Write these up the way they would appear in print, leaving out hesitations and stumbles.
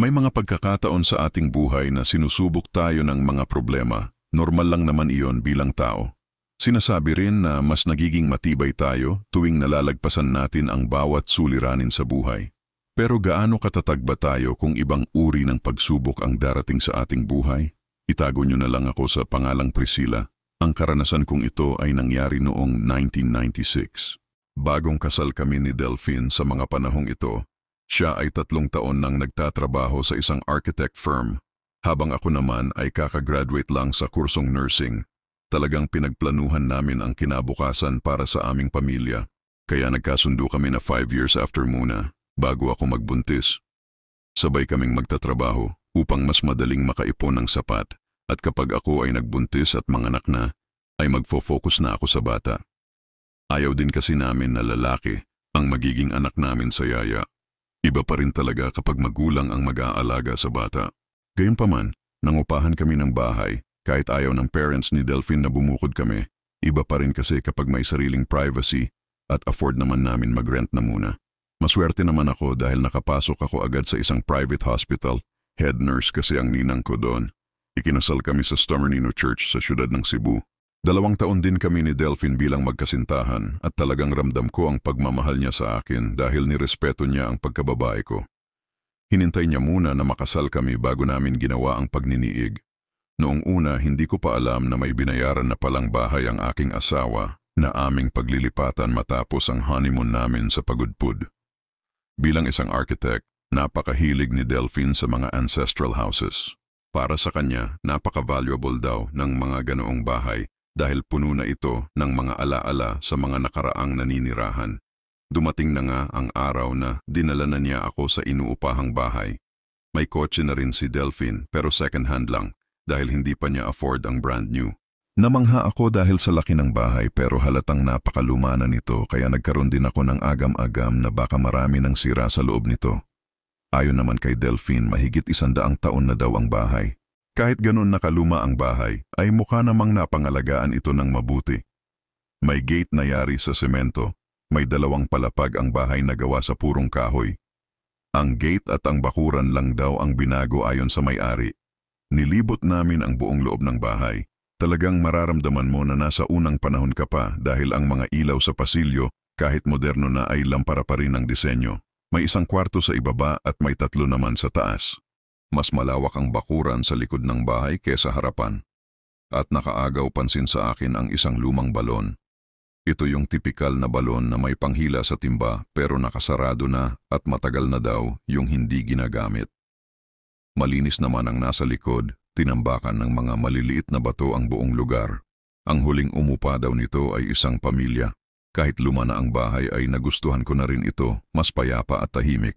May mga pagkakataon sa ating buhay na sinusubok tayo ng mga problema. Normal lang naman iyon bilang tao. Sinasabi rin na mas nagiging matibay tayo tuwing nalalagpasan natin ang bawat suliranin sa buhay. Pero gaano katatag ba tayo kung ibang uri ng pagsubok ang darating sa ating buhay? Itago niyo na lang ako sa pangalang Priscilla. Ang karanasan kong ito ay nangyari noong 1996. Bagong kasal kami ni Delphine sa mga panahong ito. Siya ay 3 taon nang nagtatrabaho sa isang architect firm, habang ako naman ay kakagraduate lang sa kursong nursing. Talagang pinagplanuhan namin ang kinabukasan para sa aming pamilya, kaya nagkasundo kami na 5 years after muna, bago ako magbuntis. Sabay kaming magtatrabaho upang mas madaling makaipon ng sapat, at kapag ako ay nagbuntis at manganak na, ay magfo-focus na ako sa bata. Ayaw din kasi namin na lalaki ang magiging anak namin sa yaya. Iba pa rin talaga kapag magulang ang mag-aalaga sa bata. Gayunpaman, nangupahan kami ng bahay kahit ayaw ng parents ni Delphine na bumukod kami. Iba pa rin kasi kapag may sariling privacy at afford naman namin mag-rent na muna. Maswerte naman ako dahil nakapasok ako agad sa isang private hospital. Head nurse kasi ang ninang ko doon. Ikinasal kami sa Stamernino Church sa siyudad ng Cebu. 2 taon din kami ni Delphine bilang magkasintahan at talagang ramdam ko ang pagmamahal niya sa akin dahil nirespeto niya ang pagkababae ko. Hinintay niya muna na makasal kami bago namin ginawa ang pagniniig. Noong una, hindi ko pa alam na may binayaran na palang bahay ang aking asawa na aming paglilipatan matapos ang honeymoon namin sa Pagudpud. Bilang isang architect, napakahilig ni Delphine sa mga ancestral houses. Para sa kanya, napaka-valuable daw ng mga ganoong bahay dahil puno na ito ng mga alaala sa mga nakaraang naninirahan. Dumating na nga ang araw na dinala na niya ako sa inuupahang bahay. May kotse na rin si Delphine pero second hand lang dahil hindi pa niya afford ang brand new. Namangha ako dahil sa laki ng bahay pero halatang napakaluma na nito kaya nagkaroon din ako ng agam-agam na baka marami ng sira sa loob nito. Ayon naman kay Delphine, mahigit 100 taon na daw ang bahay. Kahit ganun nakaluma ang bahay, ay mukha namang napangalagaan ito ng mabuti. May gate na yari sa semento, may 2 palapag ang bahay na gawa sa purong kahoy. Ang gate at ang bakuran lang daw ang binago ayon sa may-ari. Nilibot namin ang buong loob ng bahay. Talagang mararamdaman mo na nasa unang panahon ka pa dahil ang mga ilaw sa pasilyo kahit moderno na ay lampara pa rin ang disenyo. May 1 kwarto sa ibaba at may 3 naman sa taas. Mas malawak ang bakuran sa likod ng bahay kesa harapan. At nakaagaw pansin sa akin ang isang lumang balon. Ito yung tipikal na balon na may panghila sa timba pero nakasarado na at matagal na daw yung hindi ginagamit. Malinis naman ang nasa likod, tinambakan ng mga maliliit na bato ang buong lugar. Ang huling umupa daw nito ay isang pamilya. Kahit luma na ang bahay ay nagustuhan ko na rin ito, mas payapa at tahimik.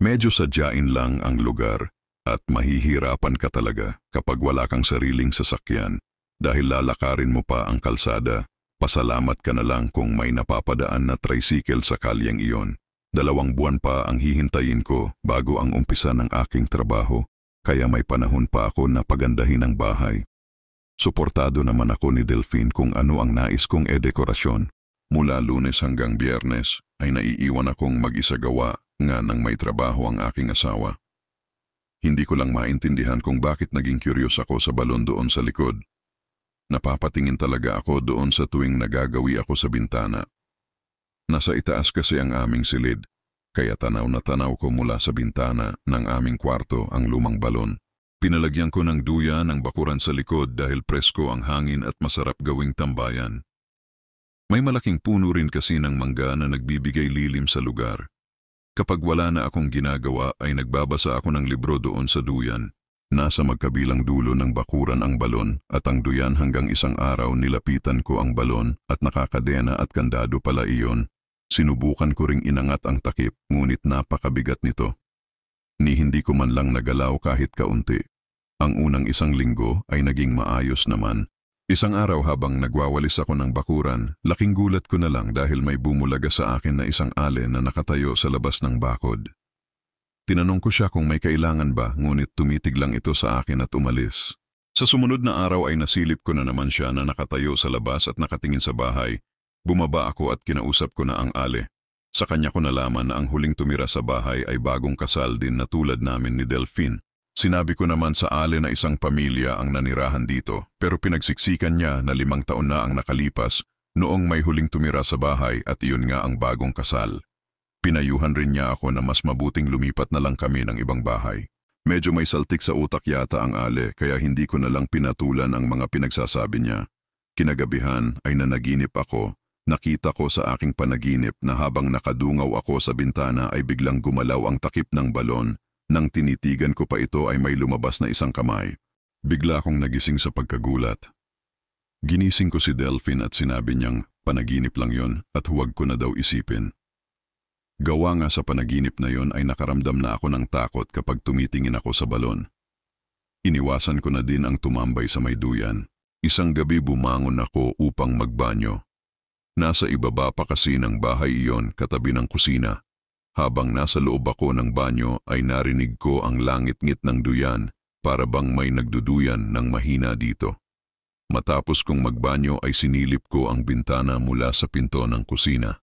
Medyo sadyain lang ang lugar. At mahihirapan ka talaga kapag wala kang sariling sasakyan dahil lalakarin mo pa ang kalsada. Pasalamat ka na lang kung may napapadaan na tricycle sa kalyeng iyon. 2 buwan pa ang hihintayin ko bago ang umpisa ng aking trabaho, kaya may panahon pa ako na pagandahin ang bahay. Suportado naman ako ni Delphine kung ano ang nais kong dekorasyon. Mula Lunes hanggang Biyernes ay naiiwan akong mag-isa gawa nga nang may trabaho ang aking asawa. Hindi ko lang maintindihan kung bakit naging curious ako sa balon doon sa likod. Napapatingin talaga ako doon sa tuwing nagagawi ako sa bintana. Nasa itaas kasi ang aming silid, kaya tanaw na tanaw ko mula sa bintana ng aming kwarto ang lumang balon. Pinalagyan ko ng duyan ang bakuran sa likod dahil presko ang hangin at masarap gawing tambayan. May malaking puno rin kasi ng mangga na nagbibigay lilim sa lugar. Kapag wala na akong ginagawa ay nagbabasa ako ng libro doon sa duyan. Nasa magkabilang dulo ng bakuran ang balon at ang duyan hanggang isang araw nilapitan ko ang balon at nakakadena at kandado pala iyon. Sinubukan ko ring inangat ang takip ngunit napakabigat nito. Ni hindi ko man lang nagalaw kahit kaunti. Ang unang 1 linggo ay naging maayos naman. Isang araw habang nagwawalis ako ng bakuran, laking gulat ko na lang dahil may bumulaga sa akin na isang allen na nakatayo sa labas ng bakod. Tinanong ko siya kung may kailangan ba, ngunit tumitig lang ito sa akin at umalis. Sa sumunod na araw ay nasilip ko na naman siya na nakatayo sa labas at nakatingin sa bahay. Bumaba ako at kinausap ko na ang ale. Sa kanya ko nalaman na ang huling tumira sa bahay ay bagong kasal din na tulad namin ni Delphine. Sinabi ko naman sa Ale na isang pamilya ang nanirahan dito pero pinagsiksikan niya na 5 taon na ang nakalipas noong may huling tumira sa bahay at iyon nga ang bagong kasal. Pinayuhan rin niya ako na mas mabuting lumipat na lang kami ng ibang bahay. Medyo may saltik sa utak yata ang Ale kaya hindi ko na lang pinatulan ang mga pinagsasabi niya. Kinagabihan ay nanaginip ako. Nakita ko sa aking panaginip na habang nakadungaw ako sa bintana ay biglang gumalaw ang takip ng balon. Nang tinitigan ko pa ito ay may lumabas na isang kamay. Bigla akong nagising sa pagkagulat. Ginising ko si Delphine at sinabi niyang panaginip lang yon at huwag ko na daw isipin. Gawa nga sa panaginip na yon ay nakaramdam na ako ng takot kapag tumitingin ako sa balon. Iniwasan ko na din ang tumambay sa may duyan. Isang gabi bumangon ako upang magbanyo. Nasa ibaba pa kasi ng bahay iyon katabi ng kusina. Habang nasa loob ako ng banyo ay narinig ko ang langit-ngit ng duyan para bang may nagduduyan ng mahina dito. Matapos kong magbanyo ay sinilip ko ang bintana mula sa pinto ng kusina.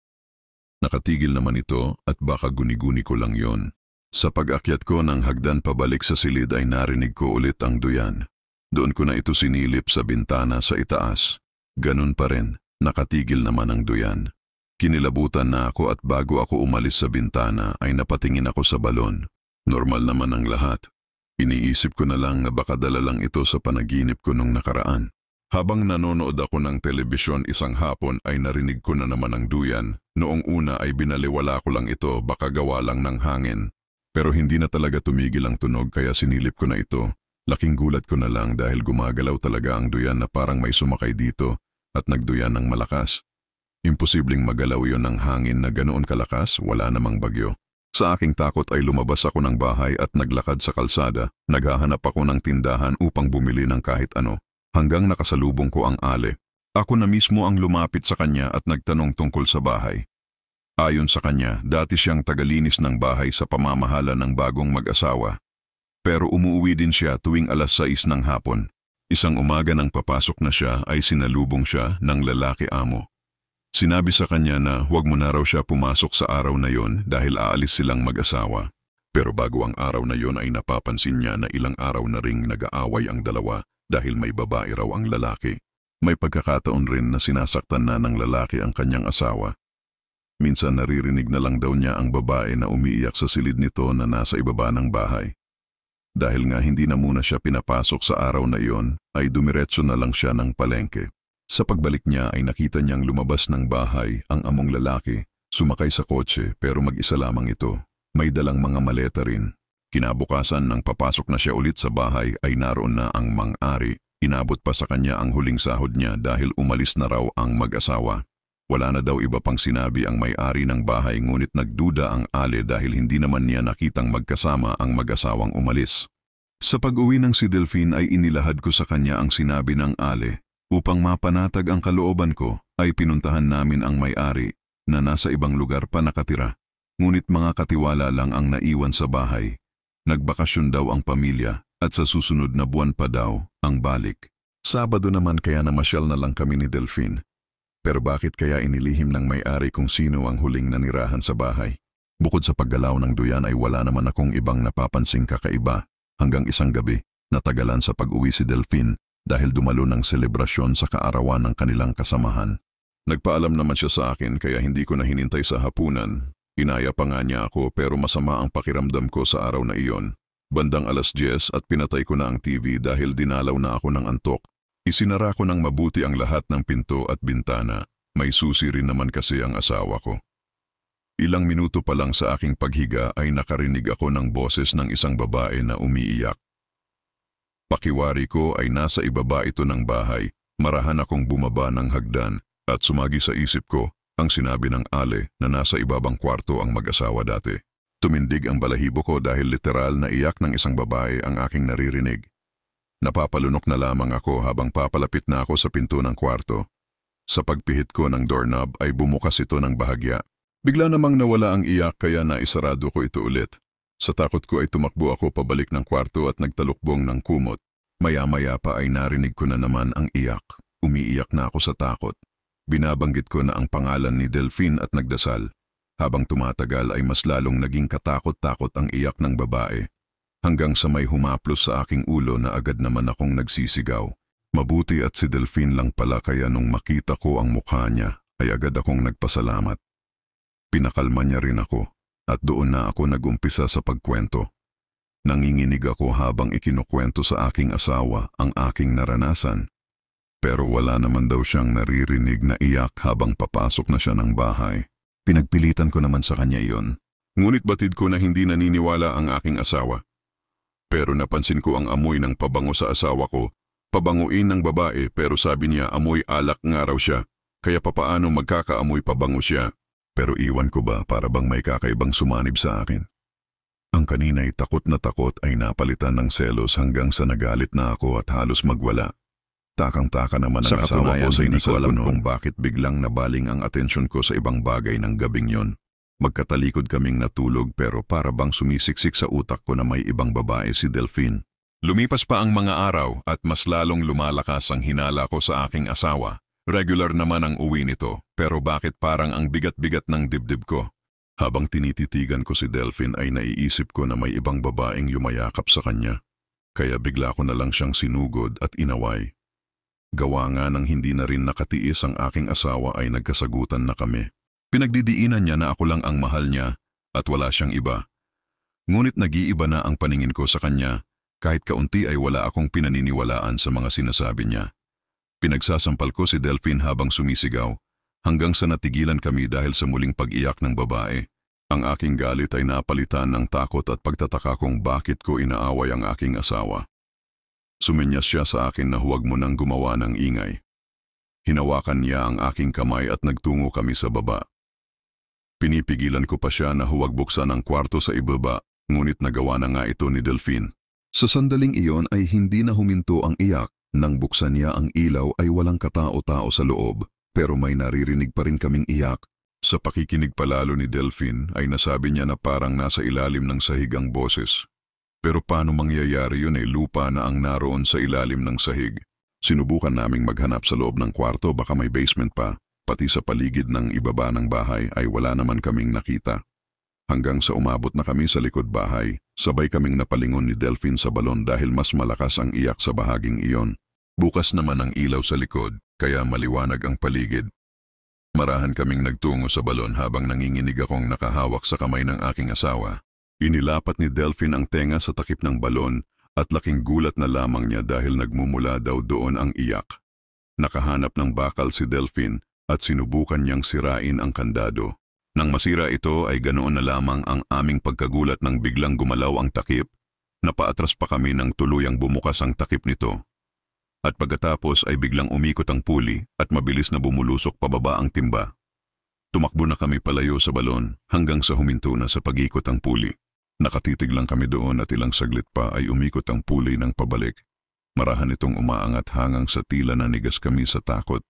Nakatigil naman ito at baka guni-guni ko lang yon. Sa pag-akyat ko ng hagdan pabalik sa silid ay narinig ko ulit ang duyan. Doon ko na ito sinilip sa bintana sa itaas. Ganun pa rin. Nakatigil naman ang duyan. Kinilabutan na ako at bago ako umalis sa bintana ay napatingin ako sa balon. Normal naman ang lahat. Iniisip ko na lang na baka dala lang ito sa panaginip ko nung nakaraan. Habang nanonood ako ng telebisyon isang hapon ay narinig ko na naman ang duyan. Noong una ay binaliwala ko lang ito baka gawa lang ng hangin. Pero hindi na talaga tumigil ang tunog kaya sinilip ko na ito. Laking gulat ko na lang dahil gumagalaw talaga ang duyan na parang may sumakay dito. At nagduyan ng malakas. Imposibleng magalaw yon ng hangin na ganoon kalakas, wala namang bagyo. Sa aking takot ay lumabas ako ng bahay at naglakad sa kalsada. Naghahanap ako ng tindahan upang bumili ng kahit ano, hanggang nakasalubong ko ang Ale. Ako na mismo ang lumapit sa kanya at nagtanong tungkol sa bahay. Ayon sa kanya, dati siyang tagalinis ng bahay sa pamamahala ng bagong mag-asawa. Pero umuwi din siya tuwing 6:00 ng hapon. Isang umaga nang papasok na siya ay sinalubong siya ng lalaki amo. Sinabi sa kanya na huwag mo na raw siya pumasok sa araw na yon dahil aalis silang mag-asawa. Pero bago ang araw na yon ay napapansin niya na ilang araw na ring nag-aaway ang dalawa dahil may babae raw ang lalaki. May pagkakataon rin na sinasaktan na ng lalaki ang kanyang asawa. Minsan naririnig na lang daw niya ang babae na umiiyak sa silid nito na nasa ibaba ng bahay. Dahil nga hindi na muna siya pinapasok sa araw na iyon, ay dumiretso na lang siya ng palengke. Sa pagbalik niya ay nakita niyang lumabas ng bahay ang among lalaki, sumakay sa kotse pero mag-isa lamang ito. May dalang mga maleta rin. Kinabukasan nang papasok na siya ulit sa bahay ay naroon na ang mang-ari. Inabot pa sa kanya ang huling sahod niya dahil umalis na raw ang mag-asawa. Wala na daw iba pang sinabi ang may-ari ng bahay ngunit nagduda ang Ale dahil hindi naman niya nakitang magkasama ang mag-asawang umalis. Sa pag-uwi ng si Delphine ay inilahad ko sa kanya ang sinabi ng Ale. Upang mapanatag ang kalooban ko ay pinuntahan namin ang may-ari na nasa ibang lugar pa nakatira. Ngunit mga katiwala lang ang naiwan sa bahay. Nagbakasyon daw ang pamilya at sa susunod na buwan pa daw ang balik. Sabado naman kaya namasyal na lang kami ni Delphine. Pero bakit kaya inilihim ng may-ari kung sino ang huling nanirahan sa bahay? Bukod sa paggalaw ng duyan ay wala naman akong ibang napapansing kakaiba. Hanggang isang gabi, natagalan sa pag-uwi si Delphine dahil dumalo ng selebrasyon sa kaarawan ng kanilang kasamahan. Nagpaalam naman siya sa akin kaya hindi ko na hinintay sa hapunan. Inaya pa nga niya ako pero masama ang pakiramdam ko sa araw na iyon. Bandang 10:00 at pinatay ko na ang TV dahil dinalaw na ako ng antok. Isinara ko ng mabuti ang lahat ng pinto at bintana. May susi rin naman kasi ang asawa ko. Ilang minuto pa lang sa aking paghiga ay nakarinig ako ng boses ng isang babae na umiiyak. Pakiwari ko ay nasa ibaba ito ng bahay. Marahan akong bumaba ng hagdan at sumagi sa isip ko ang sinabi ng Ale na nasa ibabang kwarto ang mag-asawa dati. Tumindig ang balahibo ko dahil literal na iyak ng isang babae ang aking naririnig. Napapalunok na lamang ako habang papalapit na ako sa pinto ng kwarto. Sa pagpihit ko ng doorknob ay bumukas ito ng bahagya. Bigla namang nawala ang iyak kaya naisarado ko ito ulit. Sa takot ko ay tumakbo ako pabalik ng kwarto at nagtalukbong ng kumot. Maya-maya pa ay narinig ko na naman ang iyak. Umiiyak na ako sa takot. Binabanggit ko na ang pangalan ni Delphine at nagdasal. Habang tumatagal ay mas lalong naging katakot-takot ang iyak ng babae. Hanggang sa may humaplos sa aking ulo na agad naman akong nagsisigaw. Mabuti at si Delphine lang pala kaya nung makita ko ang mukha niya ay agad akong nagpasalamat. Pinakalma niya rin ako at doon na ako nagumpisa sa pagkwento. Nanginginig ako habang ikinukwento sa aking asawa ang aking naranasan. Pero wala naman daw siyang naririnig na iyak habang papasok na siya ng bahay. Pinagpilitan ko naman sa kanya iyon. Ngunit batid ko na hindi naniniwala ang aking asawa. Pero napansin ko ang amoy ng pabango sa asawa ko. Pabanguin ng babae pero sabi niya amoy alak nga raw siya. Kaya papaano magkakaamoy pabango siya? Pero iwan ko ba para bang may kakaibang sumanib sa akin? Ang kanina'y takot na takot ay napalitan ng selos hanggang sa nagalit na ako at halos magwala. Takang-taka naman ang asawa ko sa hindi ko alam kung bakit biglang nabaling ang atensyon ko sa ibang bagay ng gabing yon. Magkatalikod kaming natulog pero para bang sumisiksik sa utak ko na may ibang babae si Delphine. Lumipas pa ang mga araw at mas lalong lumalakas ang hinala ko sa aking asawa. Regular naman ang uwi nito pero bakit parang ang bigat-bigat ng dibdib ko? Habang tinititigan ko si Delphine ay naiisip ko na may ibang babaeng yumayakap sa kanya. Kaya bigla ko na lang siyang sinugod at inaway. Gawa nga ng hindi na rin nakatiis ang aking asawa ay nagkasagutan na kami. Pinagdidiinan niya na ako lang ang mahal niya at wala siyang iba. Ngunit nag-iiba na ang paningin ko sa kanya kahit kaunti ay wala akong pinaniniwalaan sa mga sinasabi niya. Pinagsasampal ko si Delphine habang sumisigaw hanggang sa natigilan kami dahil sa muling pag-iyak ng babae. Ang aking galit ay napalitan ng takot at pagtataka kung bakit ko inaaway ang aking asawa. Suminyas siya sa akin na huwag mo nang gumawa ng ingay. Hinawakan niya ang aking kamay at nagtungo kami sa baba. Pinipigilan ko pa siya na huwag buksan ang kwarto sa ibaba, ngunit nagawa na nga ito ni Delphine. Sa sandaling iyon ay hindi na huminto ang iyak. Nang buksan niya ang ilaw ay walang katao-tao sa loob, pero may naririnig pa rin kaming iyak. Sa pakikinig palalo ni Delphine ay nasabi niya na parang nasa ilalim ng sahig ang boses. Pero paano mangyayari yun lupa na ang naroon sa ilalim ng sahig? Sinubukan naming maghanap sa loob ng kwarto baka may basement pa, pati sa paligid ng ibaba ng bahay ay wala naman kaming nakita. Hanggang sa umabot na kami sa likod bahay, sabay kaming napalingon ni Delphine sa balon dahil mas malakas ang iyak sa bahaging iyon. Bukas naman ang ilaw sa likod, kaya maliwanag ang paligid. Marahan kaming nagtungo sa balon habang nanginginig akong nakahawak sa kamay ng aking asawa. Inilapat ni Delphine ang tenga sa takip ng balon at laking gulat na lamang niya dahil nagmumula daw doon ang iyak. Nakahanap ng bakal si Delphine at sinubukan niyang sirain ang kandado. Nang masira ito ay ganoon na lamang ang aming pagkagulat nang biglang gumalaw ang takip. Napaatras pa kami nang tuluyang bumukas ang takip nito. At pagkatapos ay biglang umikot ang puli at mabilis na bumulusok pababa ang timba. Tumakbo na kami palayo sa balon hanggang sa huminto na sa pag-ikot ang puli. Nakatitig lang kami doon at ilang saglit pa ay umikot ang puli ng pabalik. Marahan itong umaangat hanggang sa tila nanigas kami sa takot.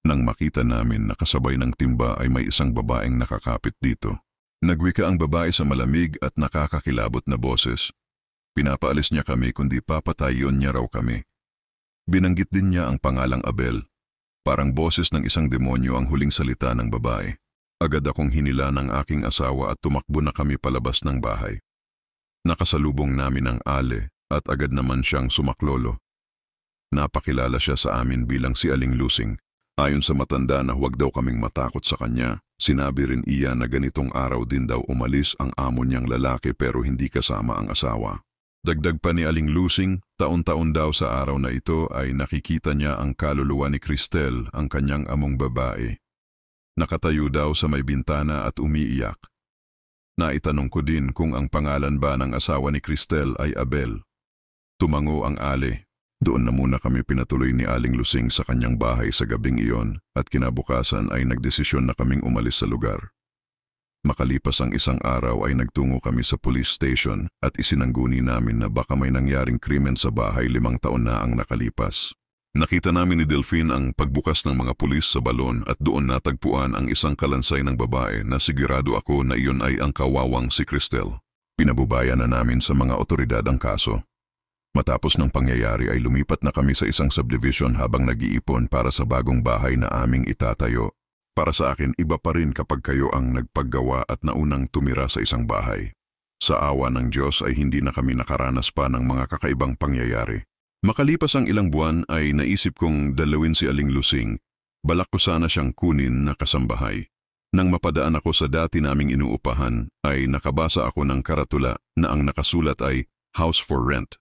Nang makita namin na kasabay ng timba ay may isang babaeng nakakapit dito. Nagwika ang babae sa malamig at nakakakilabot na boses. Pinapaalis niya kami kundi papatayon niya raw kami. Binanggit din niya ang pangalang Abel. Parang boses ng isang demonyo ang huling salita ng babae. Agad akong hinila ng aking asawa at tumakbo na kami palabas ng bahay. Nakasalubong namin ang Ale at agad naman siyang sumaklolo. Napakilala siya sa amin bilang si Aling Lusing. Ayon sa matanda na huwag daw kaming matakot sa kanya, sinabi rin iyan na ganitong araw din daw umalis ang amo niyang lalaki pero hindi kasama ang asawa. Dagdag pa ni Aling Lusing, taon-taon daw sa araw na ito ay nakikita niya ang kaluluwa ni Cristel, ang kanyang among babae. Nakatayo daw sa may bintana at umiiyak. Naitanong ko din kung ang pangalan ba ng asawa ni Cristel ay Abel. Tumango ang Ale. Doon na muna kami pinatuloy ni Aling Lusing sa kanyang bahay sa gabing iyon at kinabukasan ay nagdesisyon na kaming umalis sa lugar. Makalipas ang isang araw ay nagtungo kami sa police station at isinangguni namin na baka may nangyaring krimen sa bahay 5 taon na ang nakalipas. Nakita namin ni Delphine ang pagbukas ng mga pulis sa balon at doon natagpuan ang isang kalansay ng babae na sigurado ako na iyon ay ang kawawang si Cristel. Pinabubayan na namin sa mga otoridad ang kaso. Matapos ng pangyayari ay lumipat na kami sa isang subdivision habang nag-iipon para sa bagong bahay na aming itatayo. Para sa akin, iba pa rin kapag kayo ang nagpaggawa at naunang tumira sa isang bahay. Sa awa ng Diyos ay hindi na kami nakaranas pa ng mga kakaibang pangyayari. Makalipas ang ilang buwan ay naisip kong dalawin si Aling Lusing. Balak ko sana siyang kunin na kasambahay. Nang mapadaan ako sa dati naming inuupahan, ay nakabasa ako ng karatula na ang nakasulat ay House for Rent.